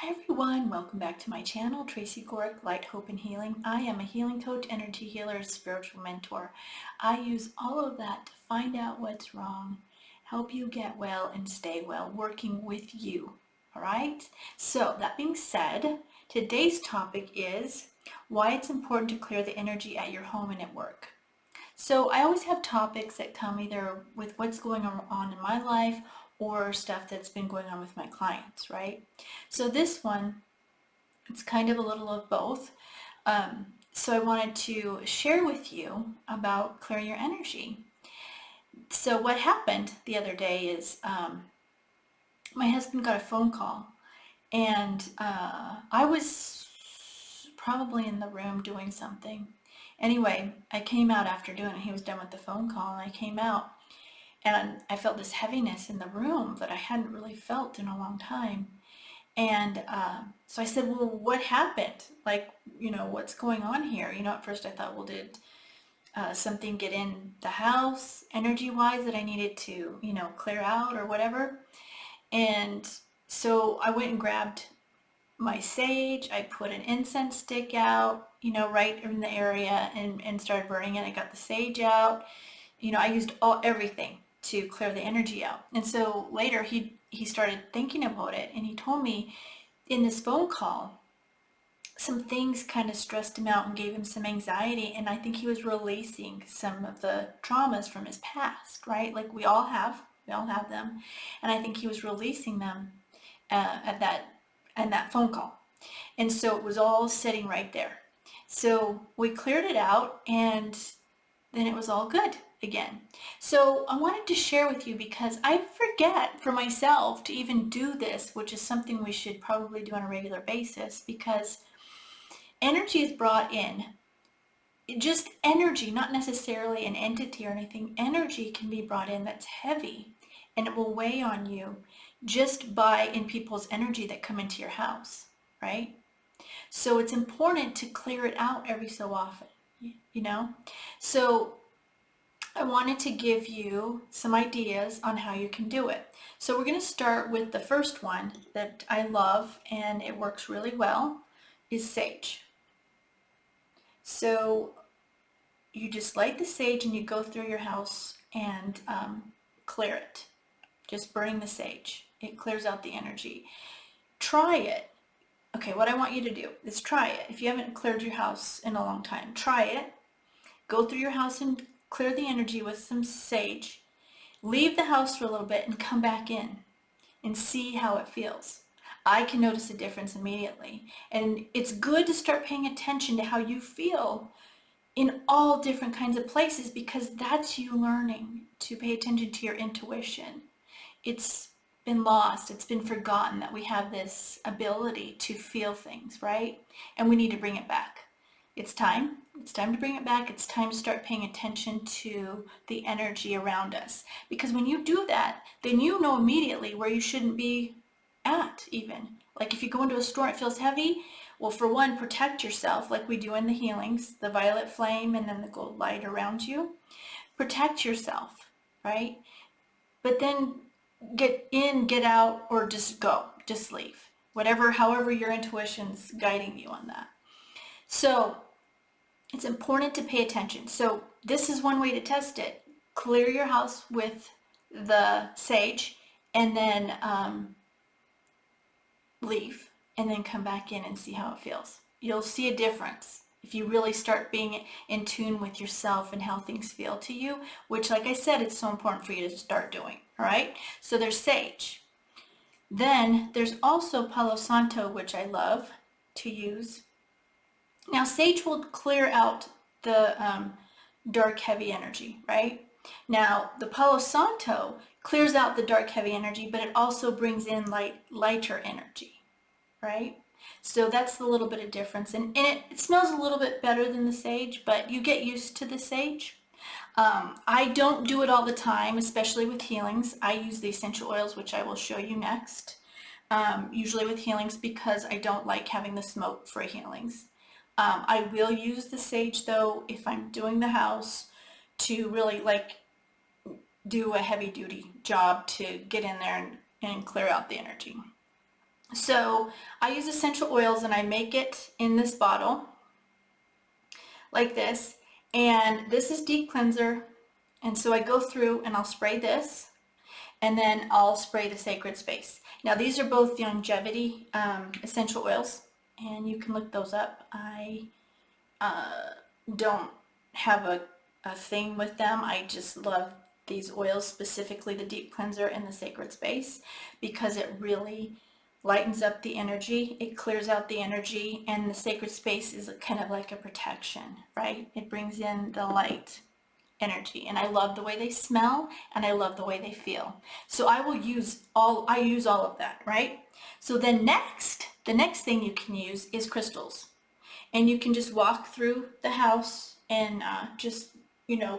Hi everyone, welcome back to my channel, Tracy Gohrick Light, Hope and Healing. I am a healing coach, energy healer, spiritual mentor. I use all of that to find out what's wrong, help you get well and stay well, working with you. All right? So that being said, today's topic is why it's important to clear the energy at your home and at work. So I always have topics that come either with what's going on in my life or stuff that's been going on with my clients, right? So this one, it's kind of a little of both. So I wanted to share with you about clearing your energy. So what happened the other day is my husband got a phone call, and I was probably in the room doing something. Anyway, I came out after doing it. He was done with the phone call, and I came out, and I felt this heaviness in the room that I hadn't really felt in a long time. And so I said, well, what happened? Like, what's going on here? At first I thought, well, did something get in the house energy-wise that I needed to, clear out or whatever? And so I went and grabbed my sage. I put an incense stick out, right in the area and started burning it. I got the sage out. I used everything to clear the energy out. And so later he started thinking about it, and he told me in this phone call some things kind of stressed him out and gave him some anxiety, and I think he was releasing some of the traumas from his past, right? Like we all have them, and I think he was releasing them at that phone call. And so it was all sitting right there. So we cleared it out, and then it was all good again. So I wanted to share with you because I forget for myself to even do this, which is something we should probably do on a regular basis, because energy is brought in. Just energy, not necessarily an entity or anything. Energy can be brought in that's heavy, and it will weigh on you just by in people's energy that come into your house, right? So it's important to clear it out every so often, you know? So I wanted to give you some ideas on how you can do it. So we're going to start with the first one that I love and it works really well, is sage. So you just light the sage and you go through your house and clear it. Just burning the sage. It clears out the energy. Try it. Okay, what I want you to do is try it. If you haven't cleared your house in a long time, try it. Go through your house and clear the energy with some sage. Leave the house for a little bit and come back in and see how it feels. I can notice a difference immediately. And it's good to start paying attention to how you feel in all different kinds of places, because that's you learning to pay attention to your intuition. It's been lost, it's been forgotten that we have this ability to feel things, right? And we need to bring it back. It's time. It's time to bring it back. It's time to start paying attention to the energy around us. Because when you do that, then you know immediately where you shouldn't be at even. Like if you go into a store and it feels heavy, well, for one, protect yourself like we do in the healings, the violet flame and then the gold light around you. Protect yourself, right? But then get in, get out, or just go, just leave. However your intuition's guiding you on that. So it's important to pay attention. So this is one way to test it. Clear your house with the sage and then leave and then come back in and see how it feels. You'll see a difference if you really start being in tune with yourself and how things feel to you, which, like I said, it's so important for you to start doing. All right, so there's sage. Then there's also Palo Santo, which I love to use. Now sage will clear out the dark heavy energy, right? Now the Palo Santo clears out the dark heavy energy, but it also brings in lighter energy, right? So that's a little bit of difference, and it smells a little bit better than the sage, but you get used to the sage. I don't do it all the time, especially with healings. I use the essential oils, which I will show you next, usually with healings, because I don't like having the smoke for healings. I will use the sage though if I'm doing the house to really do a heavy duty job to get in there and clear out the energy. So I use essential oils and I make it in this bottle like this. And this is deep cleanser. And so I go through and I'll spray this, and then I'll spray the sacred space. Now these are both longevity essential oils, and you can look those up. I don't have a thing with them. I just love these oils, specifically the deep cleanser and the sacred space, because it really lightens up the energy, it clears out the energy, and the sacred space is kind of like a protection, right? It brings in the light energy, and I love the way they smell and I love the way they feel. So I use all of that, right? So then the next thing you can use is crystals. And you can just walk through the house and just,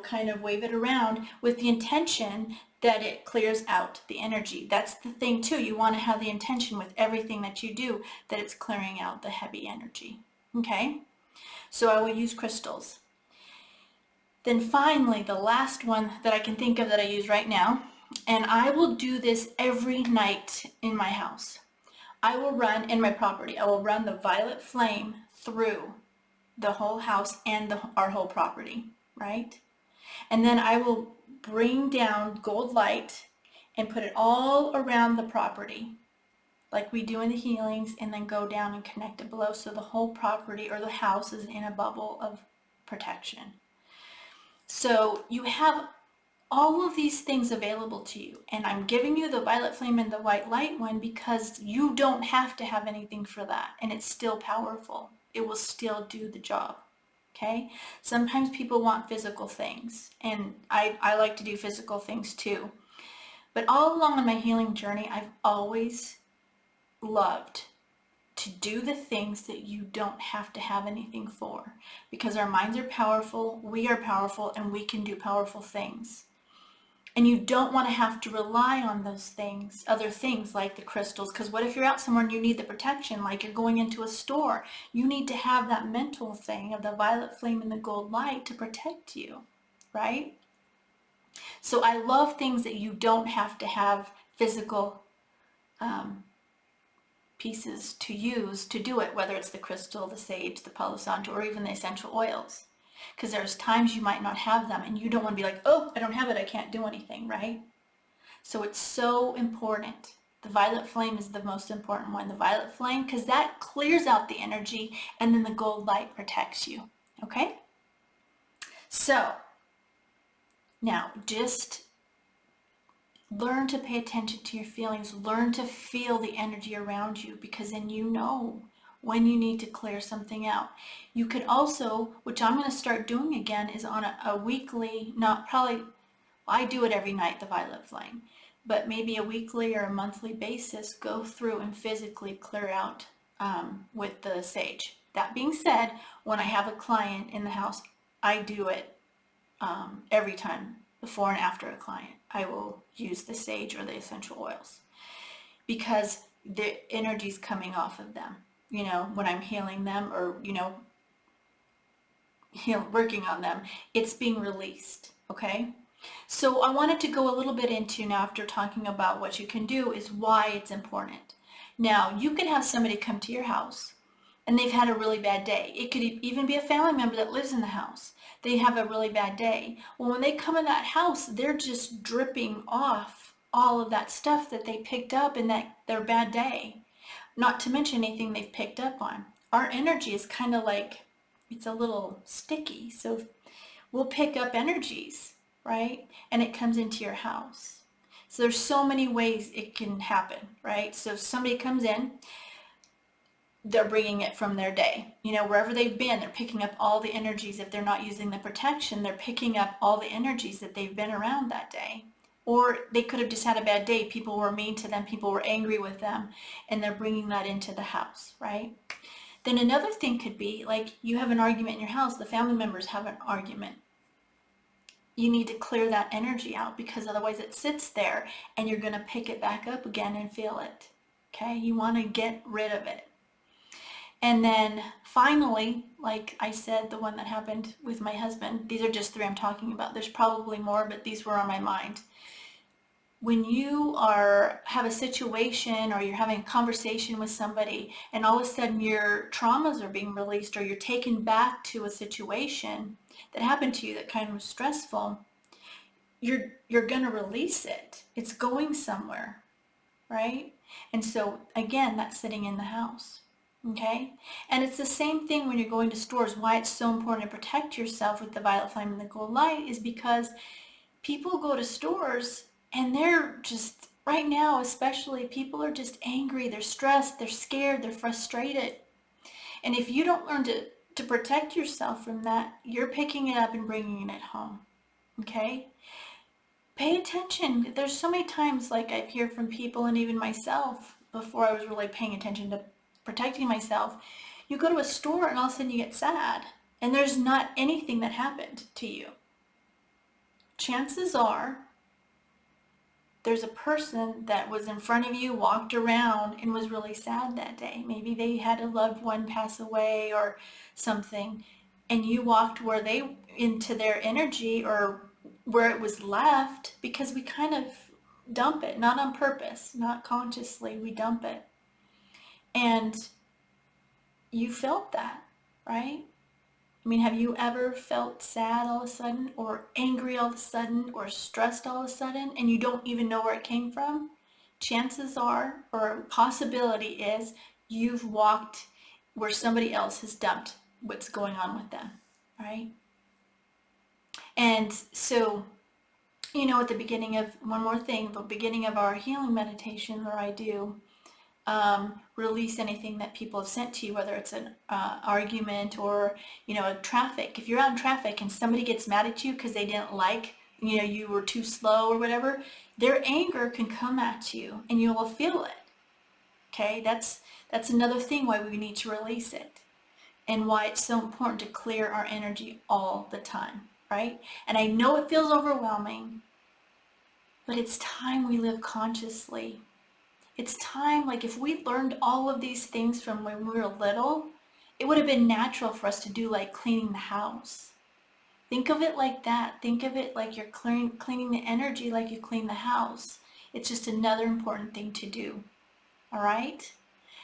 kind of wave it around with the intention that it clears out the energy. That's the thing too. You want to have the intention with everything that you do that it's clearing out the heavy energy. Okay? So I will use crystals. Then finally, the last one that I can think of that I use right now, and I will do this every night in my house. I will run in my property. I will run the violet flame through the whole house and our whole property, right? And then I will bring down gold light and put it all around the property, like we do in the healings, and then go down and connect it below so the whole property or the house is in a bubble of protection. So you have all of these things available to you, and I'm giving you the violet flame and the white light one because you don't have to have anything for that, and it's still powerful. It will still do the job. Okay? Sometimes people want physical things, and I like to do physical things too. But all along on my healing journey, I've always loved to do the things that you don't have to have anything for, because our minds are powerful, we are powerful, and we can do powerful things. And you don't want to have to rely on those things, other things like the crystals, because what if you're out somewhere and you need the protection, like you're going into a store? You need to have that mental thing of the violet flame and the gold light to protect you, right? So I love things that you don't have to have physical pieces to use to do it, whether it's the crystal, the sage, the Palo Santo, or even the essential oils. Because there's times you might not have them and you don't want to be like, oh, I don't have it, I can't do anything, right? So it's so important. The violet flame is the most important one. The violet flame, because that clears out the energy, and then the gold light protects you, okay? So now just learn to pay attention to your feelings. Learn to feel the energy around you, because then you know when you need to clear something out. You could also, which I'm going to start doing again, is on a weekly, not probably, I do it every night, the violet flame, but maybe a weekly or a monthly basis, go through and physically clear out with the sage. That being said, when I have a client in the house, I do it every time, before and after a client. I will use the sage or the essential oils, because the energy's coming off of them. When I'm healing them, or, working on them, it's being released, okay? So I wanted to go a little bit into, now after talking about what you can do, is why it's important. Now, you could have somebody come to your house and they've had a really bad day. It could even be a family member that lives in the house. They have a really bad day. Well, when they come in that house, they're just dripping off all of that stuff that they picked up in their bad day. Not to mention anything they've picked up on. Our energy is kind of like, it's a little sticky. So we'll pick up energies, right? And it comes into your house. So there's so many ways it can happen, right? So if somebody comes in, they're bringing it from their day. Wherever they've been, they're picking up all the energies. If they're not using the protection, they're picking up all the energies that they've been around that day. Or they could have just had a bad day. People were mean to them. People were angry with them. And they're bringing that into the house, right? Then another thing could be, like, you have an argument in your house. The family members have an argument. You need to clear that energy out, because otherwise it sits there and you're going to pick it back up again and feel it. Okay? You want to get rid of it. And then finally, like I said, the one that happened with my husband, these are just 3 I'm talking about. There's probably more, but these were on my mind. when you have a situation or you're having a conversation with somebody and all of a sudden your traumas are being released, or you're taken back to a situation that happened to you that kind of was stressful, you're going to release it. It's going somewhere, right? And so again, that's sitting in the house. Okay? And it's the same thing when you're going to stores. Why it's so important to protect yourself with the violet flame and the gold light is because people go to stores and they're just, right now especially, people are just angry, they're stressed, they're scared, they're frustrated. And if you don't learn to protect yourself from that, you're picking it up and bringing it home. Okay? Pay attention. There's so many times, like I've heard from people and even myself, before I was really paying attention to protecting myself, you go to a store and all of a sudden you get sad and there's not anything that happened to you. Chances are there's a person that was in front of you, walked around, and was really sad that day. Maybe they had a loved one pass away or something, and you walked into their energy or where it was left, because we kind of dump it, not on purpose, not consciously, we dump it. And you felt that, right? I mean, have you ever felt sad all of a sudden, or angry all of a sudden, or stressed all of a sudden, and you don't even know where it came from? Chances are, or a possibility is, you've walked where somebody else has dumped what's going on with them, right? And so, at the beginning of, one more thing, the beginning of our healing meditation, where I do release anything that people have sent to you, whether it's an argument or, a traffic. If you're out in traffic and somebody gets mad at you because they didn't like, you were too slow or whatever, their anger can come at you and you will feel it. Okay, that's another thing why we need to release it, and why it's so important to clear our energy all the time, right? And I know it feels overwhelming, but it's time we live consciously. It's time, like if we learned all of these things from when we were little, it would have been natural for us to do, like cleaning the house. Think of it like that. Think of it like you're cleaning the energy like you clean the house. It's just another important thing to do. All right?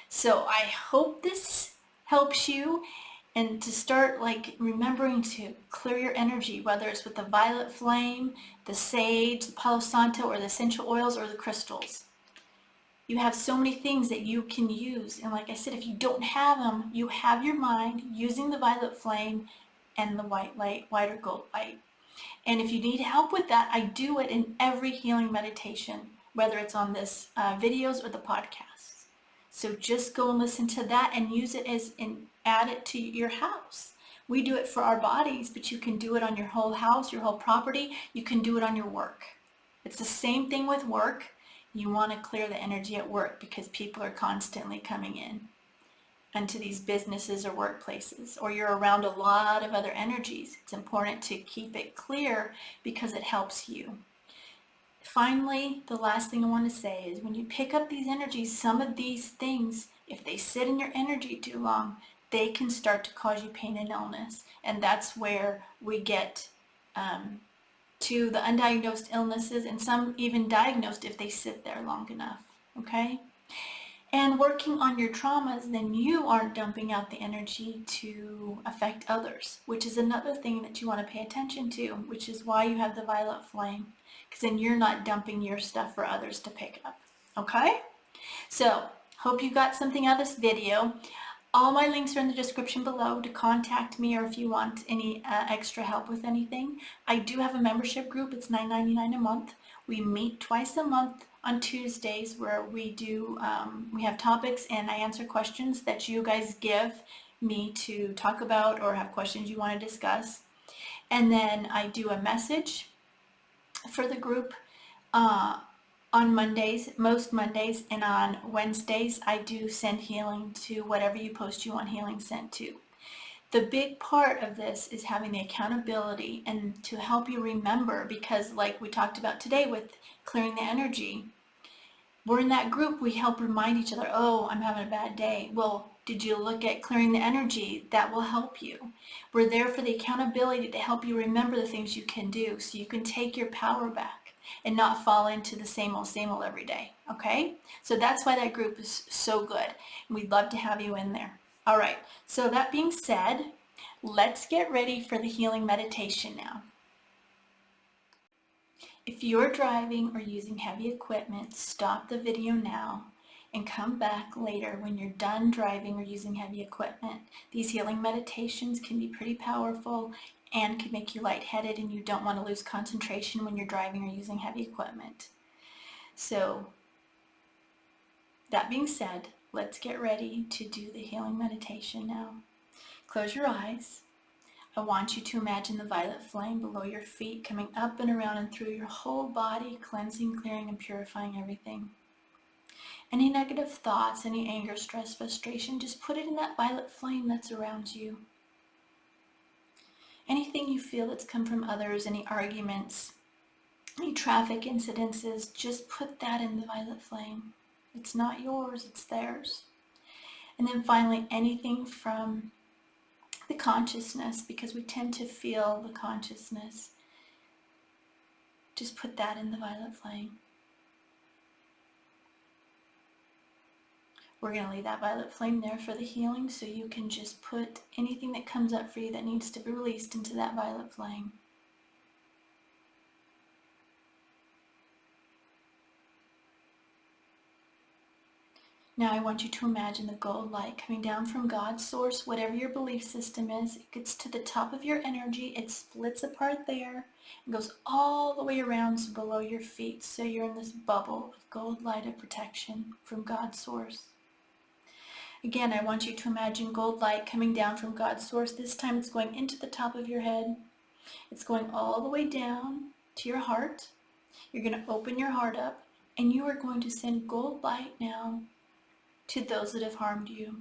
So I hope this helps you, and to start like remembering to clear your energy, whether it's with the violet flame, the sage, the Palo Santo, or the essential oils, or the crystals. You have so many things that you can use. And like I said, if you don't have them, you have your mind using the violet flame and the white light, white or gold light. And if you need help with that, I do it in every healing meditation, whether it's on this videos or the podcasts. So just go and listen to that and use it and add it to your house. We do it for our bodies, but you can do it on your whole house, your whole property. You can do it on your work. It's the same thing with work. You want to clear the energy at work because people are constantly coming in into these businesses or workplaces, or you're around a lot of other energies. It's important to keep it clear because it helps you. Finally, the last thing I want to say is when you pick up these energies, some of these things, if they sit in your energy too long, they can start to cause you pain and illness. And that's where we get to the undiagnosed illnesses, and some even diagnosed if they sit there long enough, okay? And working on your traumas, then you aren't dumping out the energy to affect others, which is another thing that you want to pay attention to, which is why you have the violet flame, because then you're not dumping your stuff for others to pick up, okay? So, hope you got something out of this video. All my links are in the description below to contact me, or if you want any extra help with anything. I do have a membership group. It's $9.99 a month. We meet twice a month on Tuesdays, where we have topics and I answer questions that you guys give me to talk about or have questions you want to discuss. And then I do a message for the group on Mondays, most Mondays, and on Wednesdays I do send healing to whatever you post you want healing sent to. The big part of this is having the accountability and to help you remember, because like we talked about today with clearing the energy, we're in that group, we help remind each other, oh, I'm having a bad day. Well, did you look at clearing the energy? That will help you. We're there for the accountability to help you remember the things you can do so you can take your power back. and not fall into the same old every day, okay? So that's why that group is so good, and we'd love to have you in there. All right, so that being said, let's get ready for the healing meditation now. If you're driving or using heavy equipment, stop the video now and come back later when you're done driving or using heavy equipment. These healing meditations can be pretty powerful and can make you lightheaded, and you don't want to lose concentration when you're driving or using heavy equipment. So that being said, let's get ready to do the healing meditation now. Close your eyes. I want you to imagine the violet flame below your feet coming up and around and through your whole body, cleansing, clearing, and purifying everything. Any negative thoughts, any anger, stress, frustration, just put it in that violet flame that's around you. Anything you feel that's come from others, any arguments, any traffic incidences, just put that in the violet flame. It's not yours, it's theirs. And then finally, anything from the consciousness, because we tend to feel the consciousness, just put that in the violet flame. We're going to leave that violet flame there for the healing, so you can just put anything that comes up for you that needs to be released into that violet flame. Now I want you to imagine the gold light coming down from God's source, whatever your belief system is. It gets to the top of your energy, it splits apart there, and goes all the way around so below your feet, so you're in this bubble of gold light of protection from God's source. Again, I want you to imagine gold light coming down from God's source. This time it's going into the top of your head. It's going all the way down to your heart. You're going to open your heart up, and you are going to send gold light now to those that have harmed you.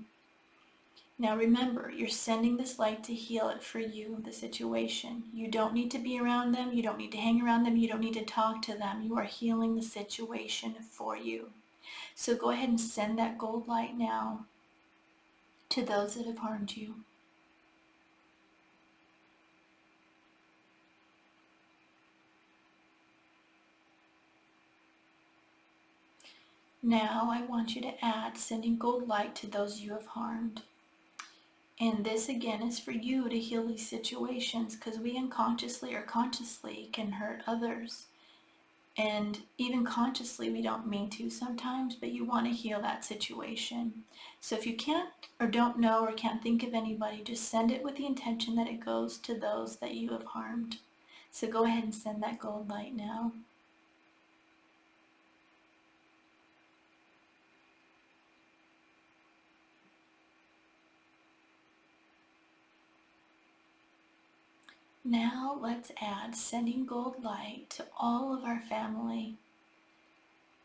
Now remember, you're sending this light to heal it for you, the situation. You don't need to be around them. You don't need to hang around them. You don't need to talk to them. You are healing the situation for you. So go ahead and send that gold light now to those that have harmed you. Now I want you to add sending gold light to those you have harmed. And this again is for you to heal these situations, because we unconsciously or consciously can hurt others. And even consciously we don't mean to sometimes, but you want to heal that situation. So if you can't or don't know or can't think of anybody, just send it with the intention that it goes to those that you have harmed. So go ahead and send that gold light now. Now let's add sending gold light to all of our family.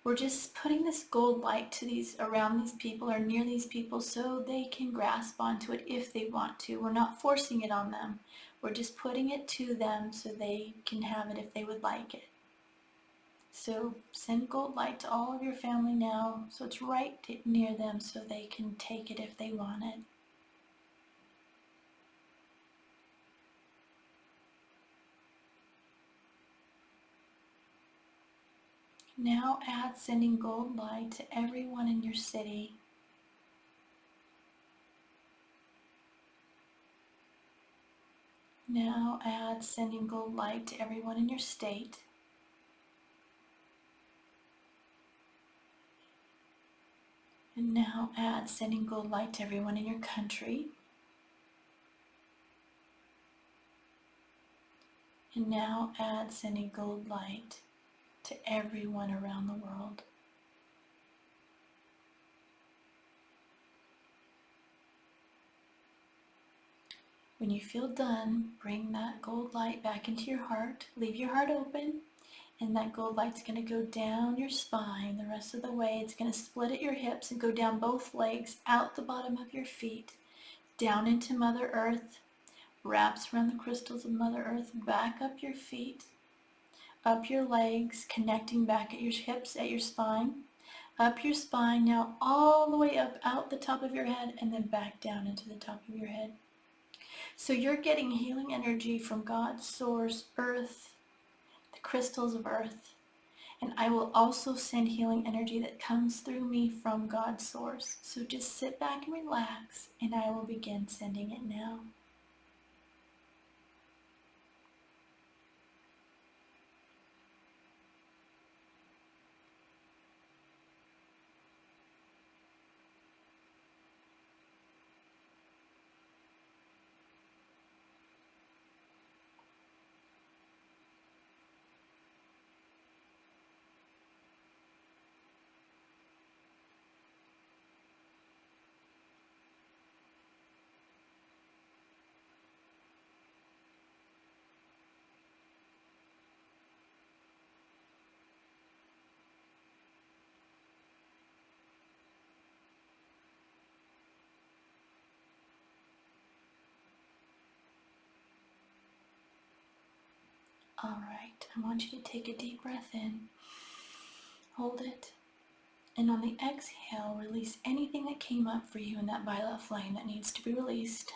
We're just putting this gold light to these, around these people or near these people, so they can grasp onto it if they want to. We're not forcing it on them. We're just putting it to them so they can have it if they would like it. So send gold light to all of your family now, so it's right near them so they can take it if they want it. Now add sending gold light to everyone in your city. Now add sending gold light to everyone in your state. And now add sending gold light to everyone in your country. And now add sending gold light to everyone around the world. When you feel done, bring that gold light back into your heart. Leave your heart open, and that gold light's going to go down your spine the rest of the way. It's going to split at your hips and go down both legs, out the bottom of your feet, down into Mother Earth, wraps around the crystals of Mother Earth, back up your feet, up your legs, connecting back at your hips, at your spine, up your spine, now all the way up, out the top of your head, and then back down into the top of your head. So you're getting healing energy from God's source, Earth, the crystals of Earth, And I will also send healing energy that comes through me from God's source. So just sit back and relax, and I will begin sending it now. All right, I want you to take a deep breath in, hold it, and on the exhale, release anything that came up for you in that violet flame that needs to be released.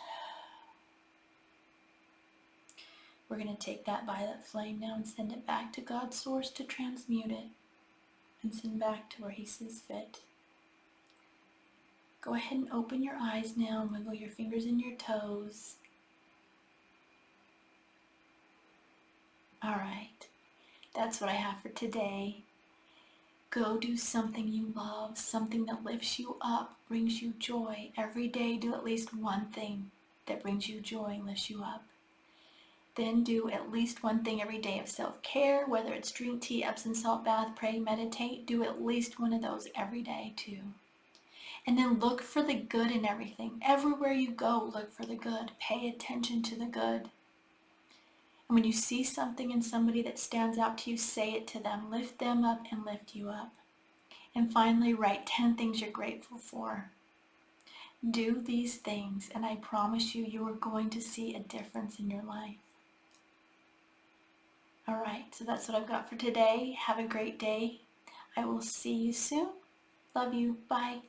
We're going to take that violet flame now and send it back to God's source to transmute it and send back to where He sees fit. Go ahead and open your eyes now and wiggle your fingers and your toes. All right, that's what I have for today. Go do something you love, something that lifts you up, brings you joy. Every day do at least one thing that brings you joy and lifts you up. Then do at least one thing every day of self-care, whether it's drink tea, Epsom salt bath, pray, meditate. Do at least one of those every day too. And then look for the good in everything. Everywhere you go, look for the good. Pay attention to the good. And when you see something in somebody that stands out to you, say it to them. Lift them up and lift you up. And finally, write 10 things you're grateful for. Do these things, and I promise you, you are going to see a difference in your life. All right, so that's what I've got for today. Have a great day. I will see you soon. Love you. Bye.